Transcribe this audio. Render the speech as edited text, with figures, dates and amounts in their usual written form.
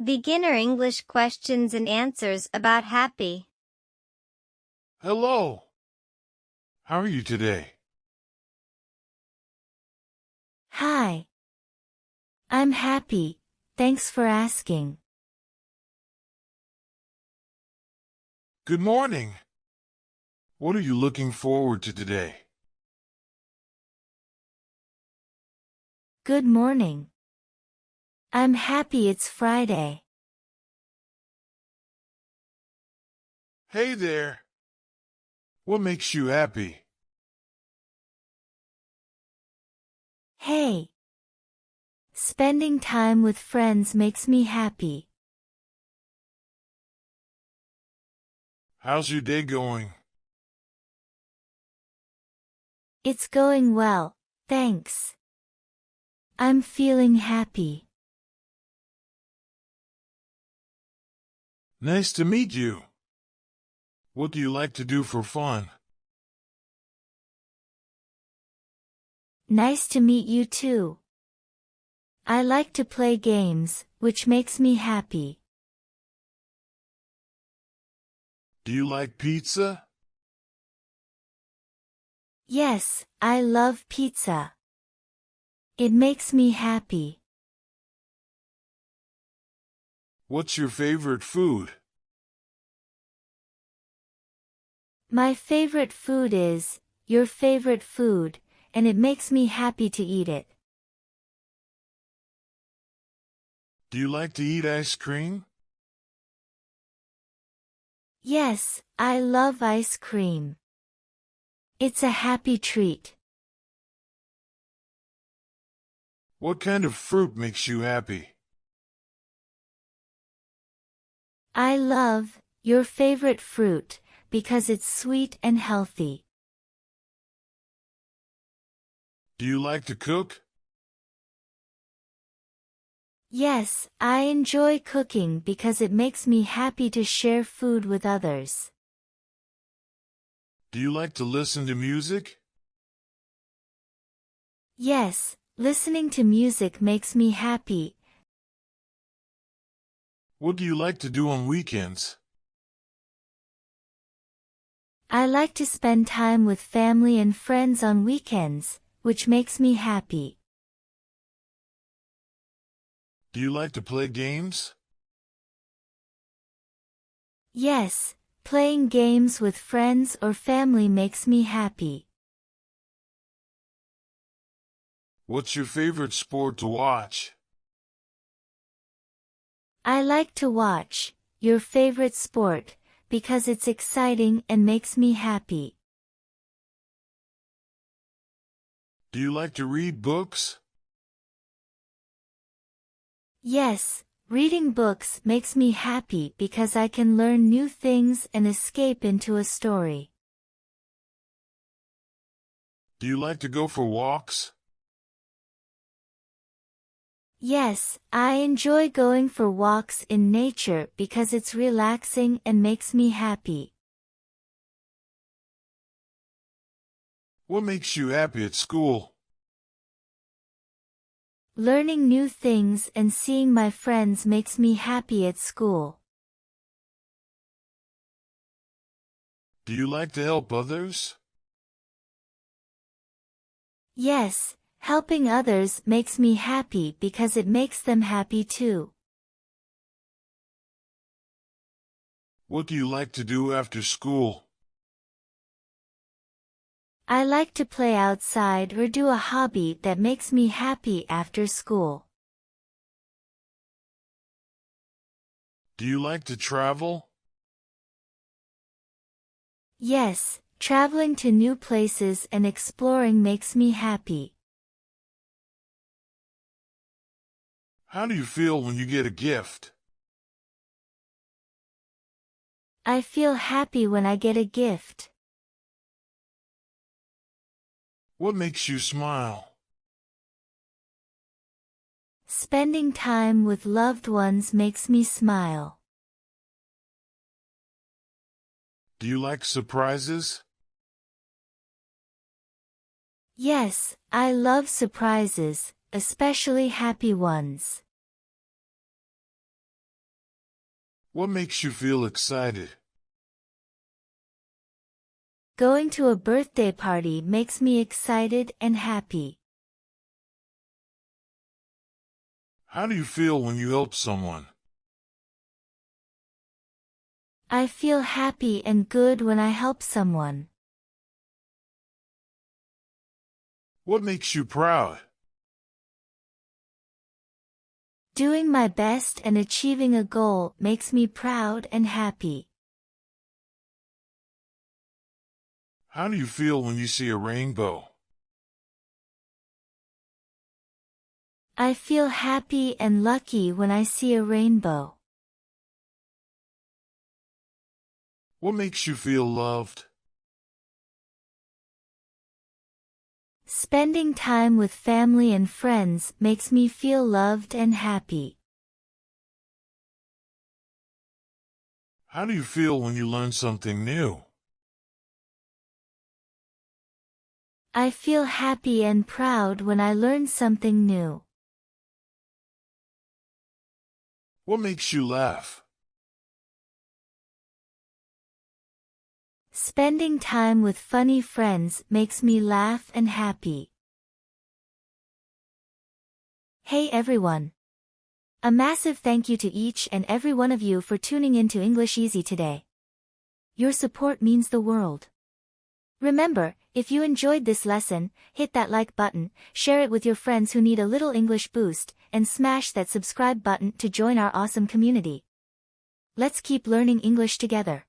Beginner English questions and answers about happy. Hello. How are you today? Hi. I'm happy, thanks for asking. Good morning. What are you looking forward to today? Good morning. I'm happy it's Friday. Hey there. What makes you happy? Hey. Spending time with friends makes me happy. How's your day going? It's going well, thanks. I'm feeling happy. Nice to meet you. What do you like to do for fun? Nice to meet you too. I like to play games, which makes me happy. Do you like pizza? Yes, I love pizza. It makes me happy. What's your favorite food? My favorite food is your favorite food, and it makes me happy to eat it. Do you like to eat ice cream? Yes, I love ice cream. It's a happy treat. What kind of fruit makes you happy? I love your favorite fruit because it's sweet and healthy. Do you like to cook? Yes, I enjoy cooking because it makes me happy to share food with others. Do you like to listen to music? Yes, listening to music makes me happy. What do you like to do on weekends? I like to spend time with family and friends on weekends, which makes me happy. Do you like to play games? Yes, playing games with friends or family makes me happy. What's your favorite sport to watch? I like to watch your favorite sport because it's exciting and makes me happy. Do you like to read books? Yes, reading books makes me happy because I can learn new things and escape into a story. Do you like to go for walks? Yes, I enjoy going for walks in nature because it's relaxing and makes me happy. What makes you happy at school? Learning new things and seeing my friends makes me happy at school. Do you like to help others? Yes, helping others makes me happy because it makes them happy too. What do you like to do after school? I like to play outside or do a hobby that makes me happy after school. Do you like to travel? Yes, traveling to new places and exploring makes me happy. How do you feel when you get a gift? I feel happy when I get a gift. What makes you smile? Spending time with loved ones makes me smile. Do you like surprises? Yes, I love surprises, especially happy ones. What makes you feel excited? Going to a birthday party makes me excited and happy. How do you feel when you help someone? I feel happy and good when I help someone. What makes you proud? Doing my best and achieving a goal makes me proud and happy. How do you feel when you see a rainbow? I feel happy and lucky when I see a rainbow. What makes you feel loved? Spending time with family and friends makes me feel loved and happy. How do you feel when you learn something new? I feel happy and proud when I learn something new. What makes you laugh? Spending time with funny friends makes me laugh and happy. Hey everyone! A massive thank you to each and every one of you for tuning in to English Easy today. Your support means the world. Remember, if you enjoyed this lesson, hit that like button, share it with your friends who need a little English boost, and smash that subscribe button to join our awesome community. Let's keep learning English together.